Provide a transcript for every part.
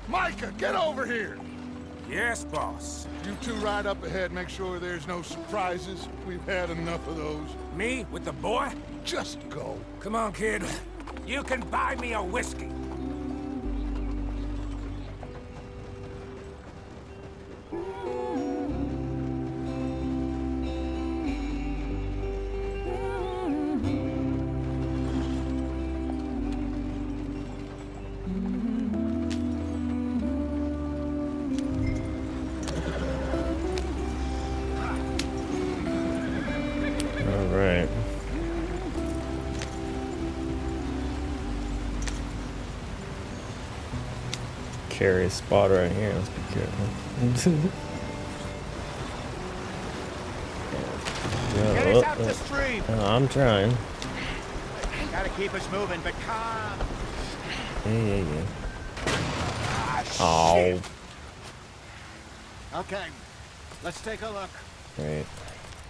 Micah, get over here! Yes, boss. You two ride up ahead, make sure there's no surprises. We've had enough of those. Me with the boy? Just go. Come on, kid. You can buy me a whiskey. Carry a spot right here. Let's be careful. Get us out the stream. I'm trying. Gotta keep us moving, but calm. Yeah. Ah, shit. Oh. Okay, let's take a look. Great.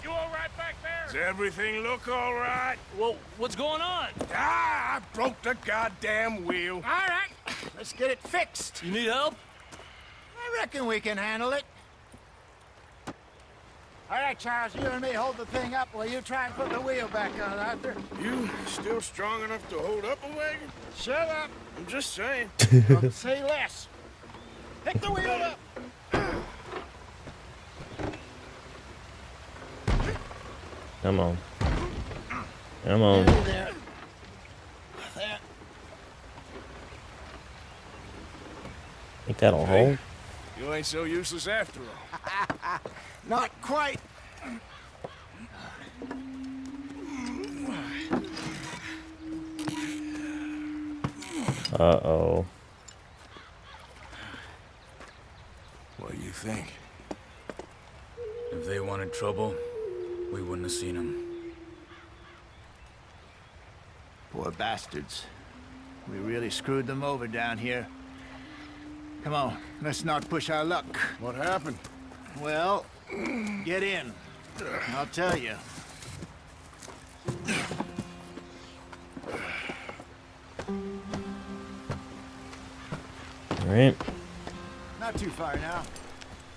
You all right back there? Does everything look all right? Well, what's going on? Ah, I broke the goddamn wheel. All right, let's get it fixed. You need help? I reckon we can handle it. All right, Charles, you and me hold the thing up while you try and put the wheel back on, Arthur. You still strong enough to hold up a wagon? Shut up. I'm just saying. Don't say less. Pick the wheel up. Come on. Come on. There. There. Think that'll hold? You ain't so useless after all. Not quite. Uh-oh. What do you think? If they wanted trouble, we wouldn't have seen them. Poor bastards. We really screwed them over down here. Come on, let's not push our luck. What happened? Well, get in. I'll tell you. All right. Not too far now.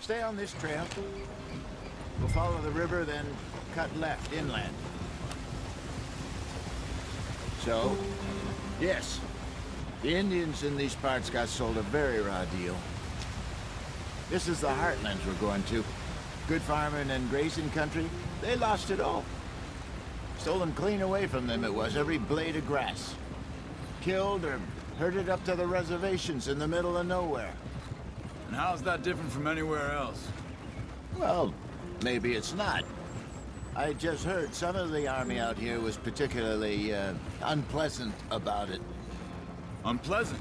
Stay on this trail. We'll follow the river, then cut left inland. So, yes, the Indians in these parts got sold a very raw deal. This is the heartlands we're going to. Good farming and grazing country, they lost it all. Stolen clean away from them it was, every blade of grass. Killed or herded up to the reservations in the middle of nowhere. And how's that different from anywhere else? Well, maybe it's not. I just heard some of the army out here was particularly, unpleasant about it. Unpleasant?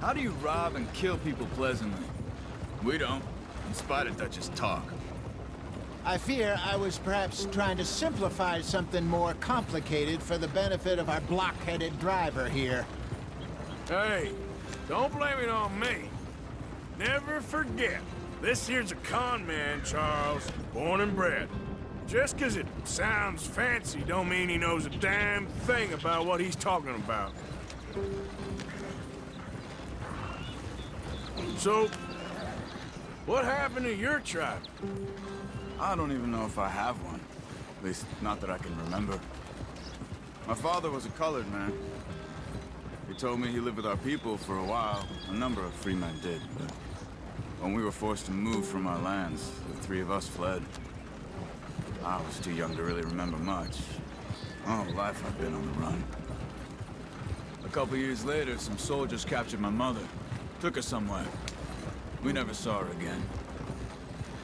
How do you rob and kill people pleasantly? We don't, in spite of Dutch's talk. I fear I was perhaps trying to simplify something more complicated for the benefit of our block-headed driver here. Hey, don't blame it on me. Never forget, this here's a con man, Charles, born and bred. Just 'cause it sounds fancy don't mean he knows a damn thing about what he's talking about. So, what happened to your tribe? I don't even know if I have one. At least, not that I can remember. My father was a colored man. He told me he lived with our people for a while. A number of free men did, but when we were forced to move from our lands, the three of us fled. I was too young to really remember much. All life I've been on the run. A couple years later, some soldiers captured my mother. Took her somewhere. We never saw her again.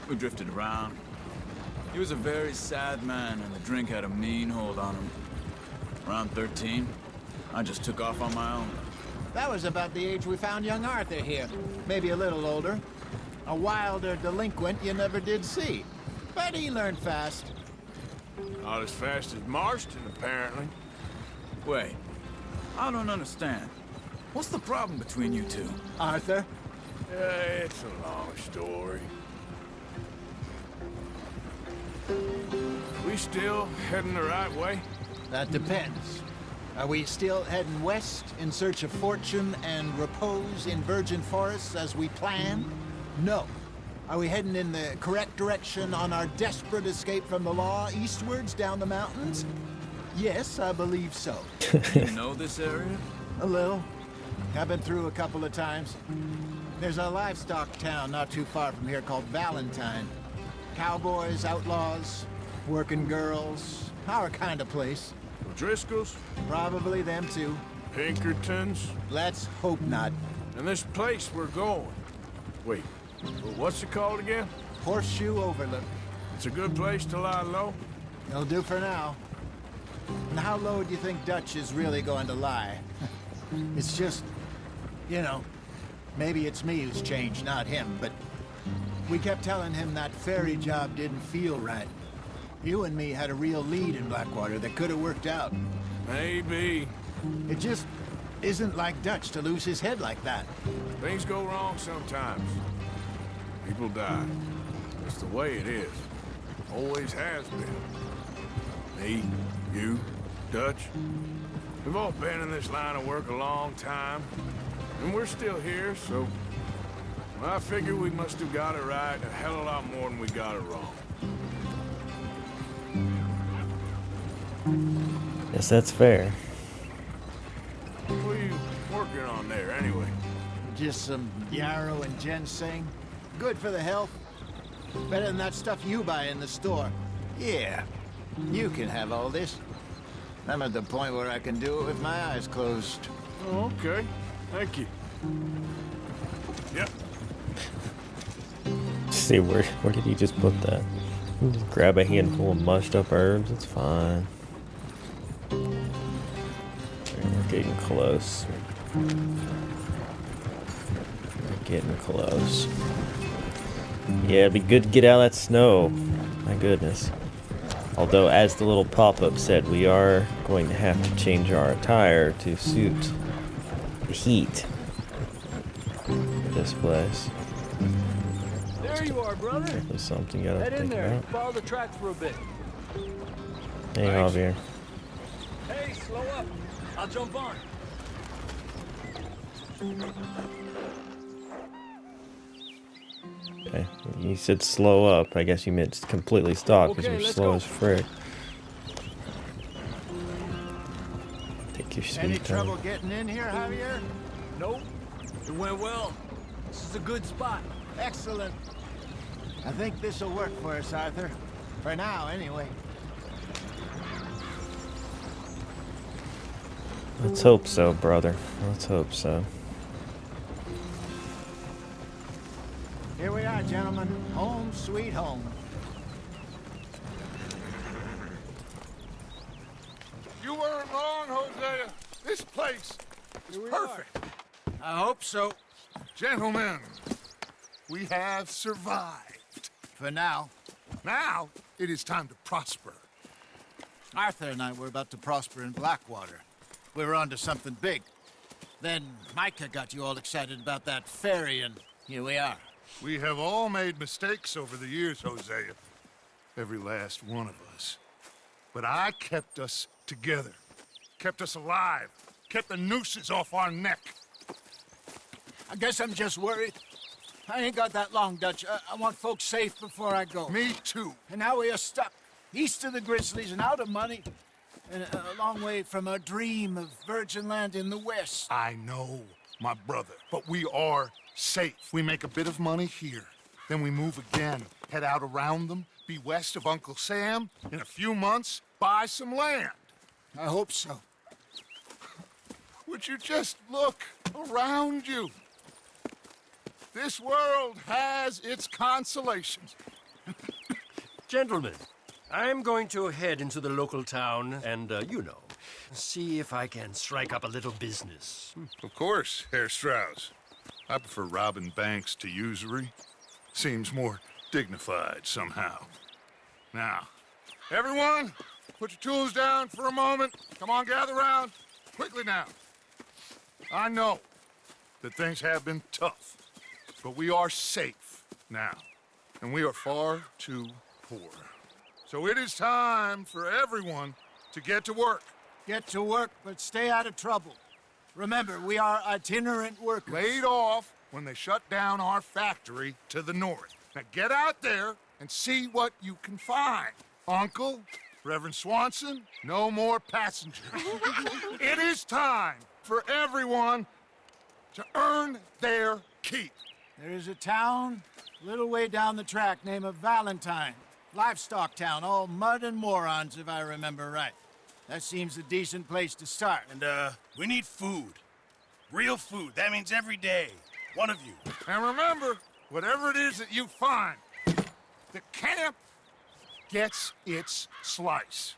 We drifted around. He was a very sad man, and the drink had a mean hold on him. Around 13, I just took off on my own. That was about the age we found young Arthur here. Maybe a little older. A wilder delinquent you never did see. But he learned fast. Not as fast as Marston, apparently. Wait, I don't understand. What's the problem between you two? Arthur? It's a long story. We still heading the right way? That depends. Are we still heading west in search of fortune and repose in virgin forests as we planned? No. Are we heading in the correct direction on our desperate escape from the law eastwards down the mountains? Yes, I believe so. You know this area? A little. I've been through a couple of times. There's a livestock town not too far from here called Valentine. Cowboys, outlaws, working girls, our kind of place. Driscoll's, Probably them too. Pinkertons, Let's hope not. and this place we're going. Wait, what's it called again? Horseshoe Overlook. It's a good place to lie low. It'll do for now. And how low do you think Dutch is really going to lie? It's just, you know, maybe it's me who's changed, not him, but we kept telling him that ferry job didn't feel right. You and me had a real lead in Blackwater that could have worked out. Maybe. It just isn't like Dutch to lose his head like that. Things go wrong sometimes. People die. It's the way it is. Always has been. Me, you, Dutch. We've all been in this line of work a long time. And we're still here, so... I figure we must have got it right a hell of a lot more than we got it wrong. Yes, that's fair. What are you working on there, anyway? Just some yarrow and ginseng. Good for the health. Better than that stuff you buy in the store. Yeah, you can have all this. I'm at the point where I can do it with my eyes closed. Oh, okay. Thank you. Yep. See, where did he just put that? Just grab a handful of mushed up herbs, it's fine. We're getting close. We're getting close. Yeah, it'd be good to get out of that snow. My goodness. Although, as the little pop-up said, we are going to have to change our attire to suit the heat of this place. There you are, brother. Definitely something you gotta Head in think there. about. Follow the tracks for a bit. Hey, Javier. Hey, slow up. I'll jump on. Okay, you said slow up. I guess you meant completely stop because Okay, you're let's slow go. as frick. Take your Any sweet time. trouble getting in here, Javier? Nope. It went well. This is a good spot. Excellent. I think this'll work for us, Arthur. For now, anyway. Let's hope so, brother. Let's hope so. Here we are, gentlemen. Home sweet home. You weren't wrong, Hosea. This place is perfect. I hope so. Gentlemen, we have survived. For now. Now, it is time to prosper. Arthur and I were about to prosper in Blackwater. We were onto something big. Then Micah got you all excited about that ferry, and here we are. We have all made mistakes over the years, Hosea. Every last one of us. But I kept us together. Kept us alive. Kept the nooses off our neck. I guess I'm just worried. I ain't got that long, Dutch. I want folks safe before I go. Me too. And now we are stuck, east of the Grizzlies and out of money, and a long way from our dream of virgin land in the west. I know, my brother. But we are safe. We make a bit of money here. Then we move again. Head out around them. Be west of Uncle Sam. In a few months, buy some land. I hope so. Would you just look around you? This world has its consolations. Gentlemen, I'm going to head into the local town and, you know, see if I can strike up a little business. Of course, Herr Strauss. I prefer robbing banks to usury. Seems more dignified somehow. Now, everyone, put your tools down for a moment. Come on, gather round. Quickly now. I know that things have been tough, but we are safe now, and we are far too poor. So it is time for everyone to get to work. Get to work, but stay out of trouble. Remember, we are itinerant workers. Laid off when they shut down our factory to the north. Now get out there and see what you can find. Uncle, Reverend Swanson, no more passengers. It is time for everyone to earn their keep. There is a town a little way down the track named Valentine. Livestock town, all mud and morons, if I remember right. That seems a decent place to start. And, we need food. Real food. That means every day. One of you. And remember, whatever it is that you find, the camp gets its slice.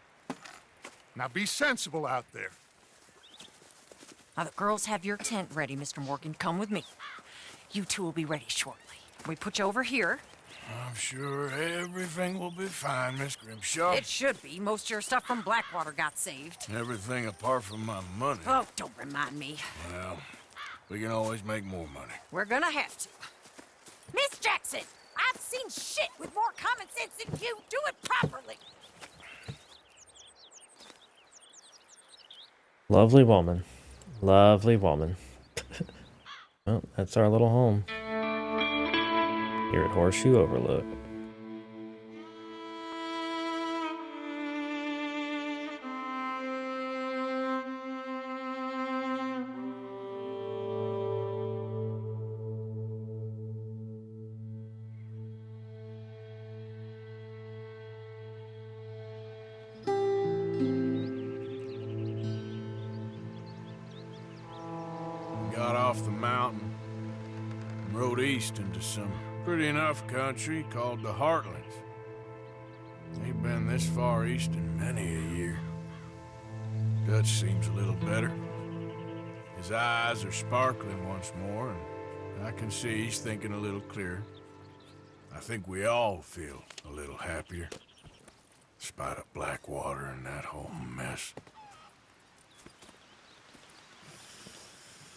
Now be sensible out there. Now the girls have your tent ready, Mr. Morgan. Come with me. You two will be ready shortly. We put you over here. I'm sure everything will be fine, Miss Grimshaw. It should be. Most of your stuff from Blackwater got saved. Everything apart from my money. Oh, don't remind me. Well, we can always make more money. We're gonna have to. Miss Jackson, I've seen shit with more common sense than you. Do it properly. Lovely woman. Lovely woman. Well, that's our little home. Here at Horseshoe Overlook. Got off the mountain and rode east into some pretty enough country called the Heartlands. Ain't been this far east in many a year. Dutch seems a little better. His eyes are sparkling once more, and I can see he's thinking a little clearer. I think we all feel a little happier, despite of Blackwater and that whole mess.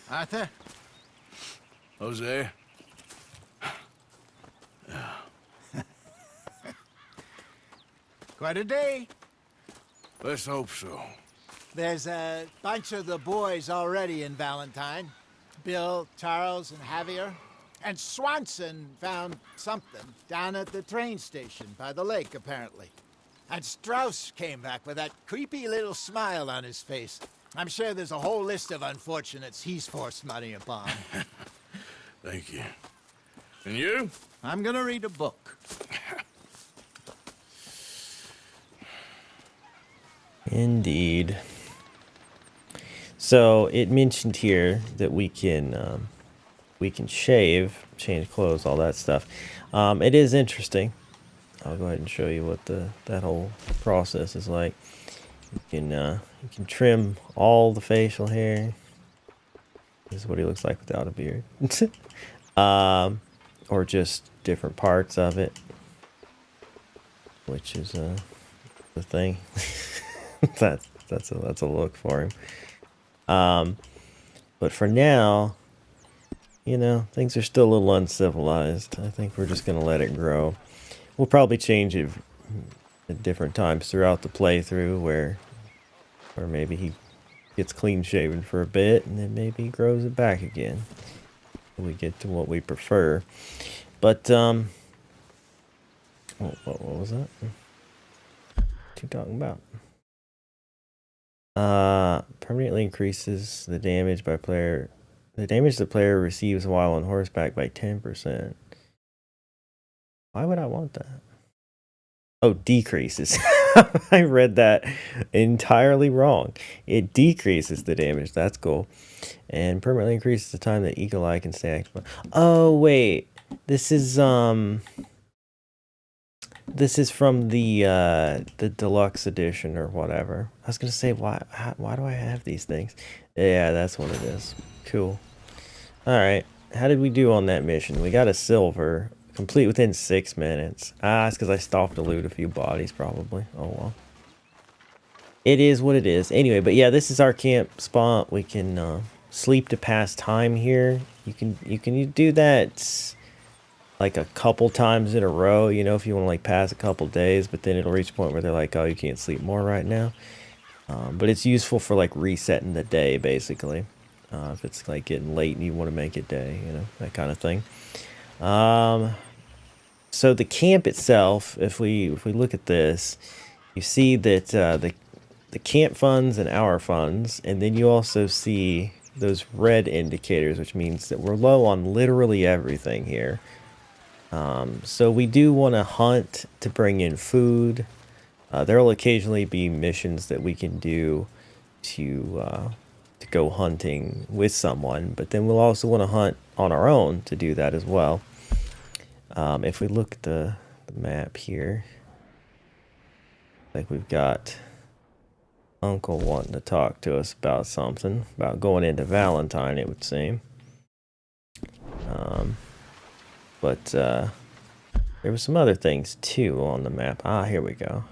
Arthur? Jose? Quite a day. Let's hope so. There's a bunch of the boys already in Valentine. Bill, Charles, and Javier. And Swanson found something down at the train station by the lake, apparently. And Strauss came back with that creepy little smile on his face. I'm sure there's a whole list of unfortunates he's forced money upon. Thank you. And you? I'm gonna read a book. Indeed. So it mentioned here that we can shave, change clothes, all that stuff. It is interesting. I'll go ahead and show you what that whole process is like. You can trim all the facial hair. This is what he looks like without a beard. Or just different parts of it, which is the thing. that's a look for him. But for now, you know, things are still a little uncivilized. I think we're just gonna let it grow. We'll probably change it at different times throughout the playthrough, where maybe he gets clean shaven for a bit and then maybe he grows it back again. We get to what we prefer. But what was that? What you talking about? Permanently increases the damage by player. The damage the player receives while on horseback by 10%. Why would I want that? Oh, decreases. I read that entirely wrong. It decreases the damage. That's cool. And permanently increases the time that Eagle Eye can stay active. Oh, wait. This is from the deluxe edition or whatever. I was gonna say, why do I have these things? Yeah, that's what it is. Cool. All right. How did we do on that mission? We got a silver. Complete within 6 minutes. It's because I stopped to loot a few bodies, probably. Oh, well. It is what it is. Anyway, but yeah, this is our camp spot. We can sleep to pass time here. You can do that like a couple times in a row, you know, if you want to like pass a couple days, but then it'll reach a point where they're like, oh, you can't sleep more right now. But it's useful for like resetting the day, basically. If it's like getting late and you want to make it day, you know, that kind of thing. So the camp itself, if we look at this, you see that the camp funds and our funds, and then you also see those red indicators, which means that we're low on literally everything here. So we do want to hunt to bring in food. There will occasionally be missions that we can do to go hunting with someone, but then we'll also want to hunt on our own to do that as well. If we look at the map here, like we've got Uncle wanting to talk to us about something, about going into Valentine, it would seem. But there were some other things too on the map. Ah, here we go.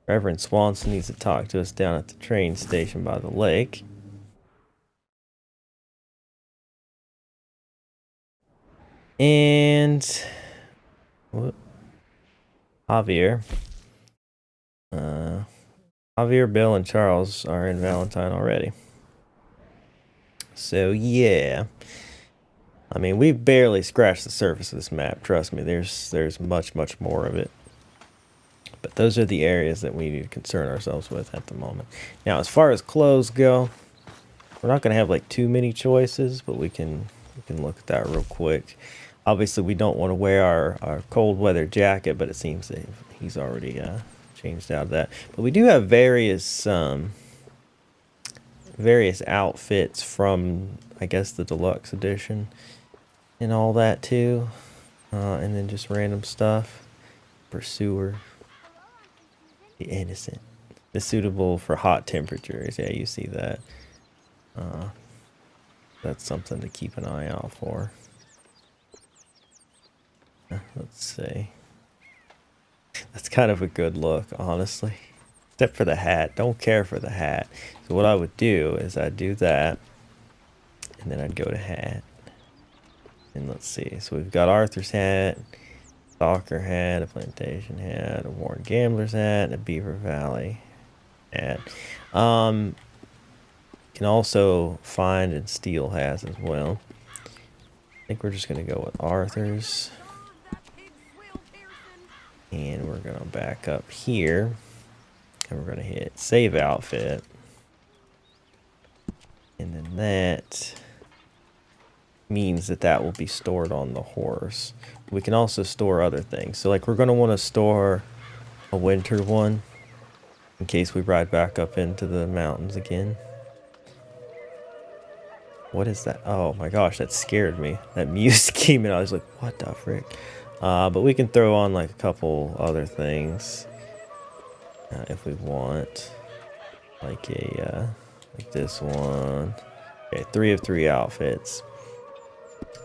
Reverend Swanson needs to talk to us down at the train station by the lake. And Javier, Bill, and Charles are in Valentine already. So yeah, I mean, we've barely scratched the surface of this map. Trust me, there's much more of it. But those are the areas that we need to concern ourselves with at the moment. Now, as far as clothes go, we're not going to have like too many choices, but we can look at that real quick. Obviously, we don't want to wear our cold weather jacket, but it seems that he's already changed out of that. But we do have various outfits from, I guess, the deluxe edition and all that too. And then just random stuff. Pursuer. The innocent. It's suitable for hot temperatures. Yeah, you see that. That's something to keep an eye out for. Let's see. That's kind of a good look, honestly. Except for the hat. Don't care for the hat. So what I would do is I'd do that. And then I'd go to hat. And let's see. So we've got Arthur's hat, Stalker hat, a Plantation hat, a Warren Gambler's hat, and a Beaver Valley hat. You can also find and steal hats as well. I think we're just going to go with Arthur's. And we're going to back up here. And we're going to hit save outfit. And then that means that will be stored on the horse. We can also store other things. So like we're going to want to store a winter one in case we ride back up into the mountains again. What is that? Oh my gosh, that scared me. That music came in. I was like, what the frick? But we can throw on like a couple other things if we want. Like like this one. Okay, 3 of 3 outfits.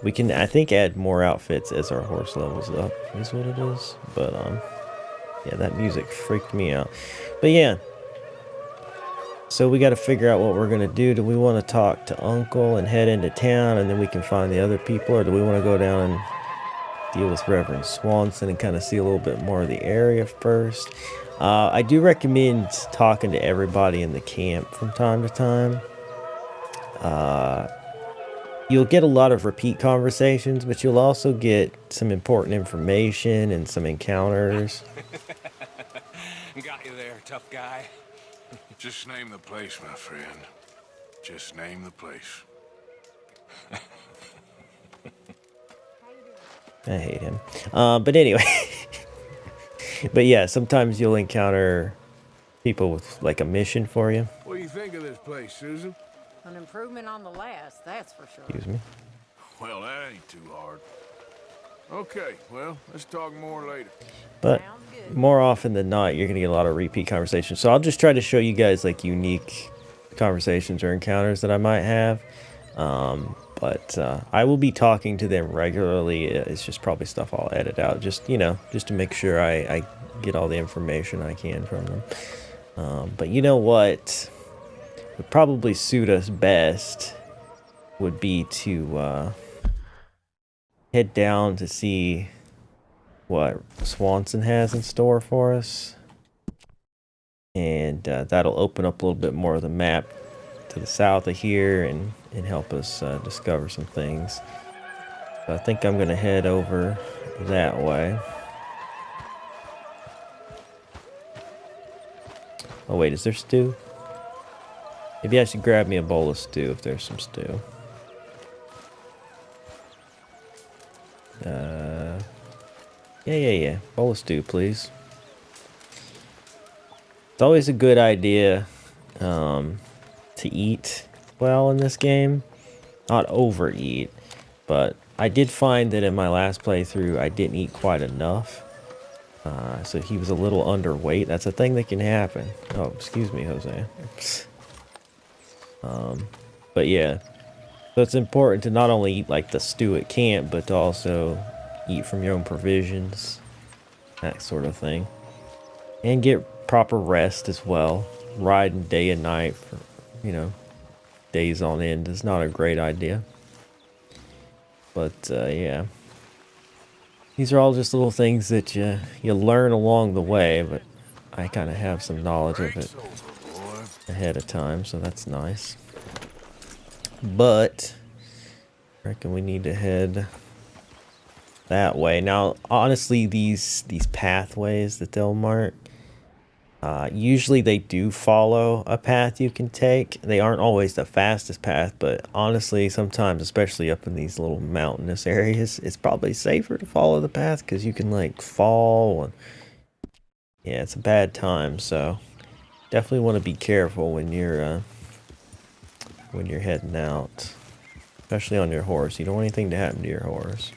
We can, I think, add more outfits as our horse levels up, is what it is. But, yeah, that music freaked me out. But, yeah. So we got to figure out what we're going to do. Do we want to talk to Uncle and head into town, and then we can find the other people? Or do we want to go down and deal with Reverend Swanson and kind of see a little bit more of the area first? I do recommend talking to everybody in the camp from time to time. You'll get a lot of repeat conversations, but you'll also get some important information and some encounters. Got you there, tough guy. Just name the place, my friend. Just name the place. I hate him. But anyway. But yeah, sometimes you'll encounter people with like a mission for you. What do you think of this place, Susan? An improvement on the last, that's for sure. Excuse me. Well, that ain't too hard. Okay, well, let's talk more later. But more often than not, you're going to get a lot of repeat conversations. So I'll just try to show you guys like unique conversations or encounters that I might have. But I will be talking to them regularly. It's just probably stuff I'll edit out, just, you know, just to make sure I get all the information I can from them. But you know what would probably suit us best would be to head down to see what Swanson has in store for us. And that'll open up a little bit more of the map to the south of here and help us discover some things. So I think I'm going to head over that way. Oh wait, is there stew? Maybe I should grab me a bowl of stew if there's some stew. Yeah. Bowl of stew, please. It's always a good idea to eat well in this game. Not overeat, but I did find that in my last playthrough I didn't eat quite enough. So he was a little underweight. That's a thing that can happen. Oh, excuse me, Jose. But yeah. So it's important to not only eat like the stew at camp, but to also eat from your own provisions. That sort of thing. And get proper rest as well. Riding day and night for, you know, days on end is not a great idea. But yeah. These are all just little things that you learn along the way, but I kind of have some knowledge of it ahead of time, so that's nice. But I reckon we need to head that way. Now, honestly, these pathways that they'll mark, usually they do follow a path you can take. They aren't always the fastest path, but honestly, sometimes, especially up in these little mountainous areas, it's probably safer to follow the path because you can like fall. And yeah, it's a bad time, so definitely want to be careful when you're heading out, especially on your horse. You don't want anything to happen to your horse.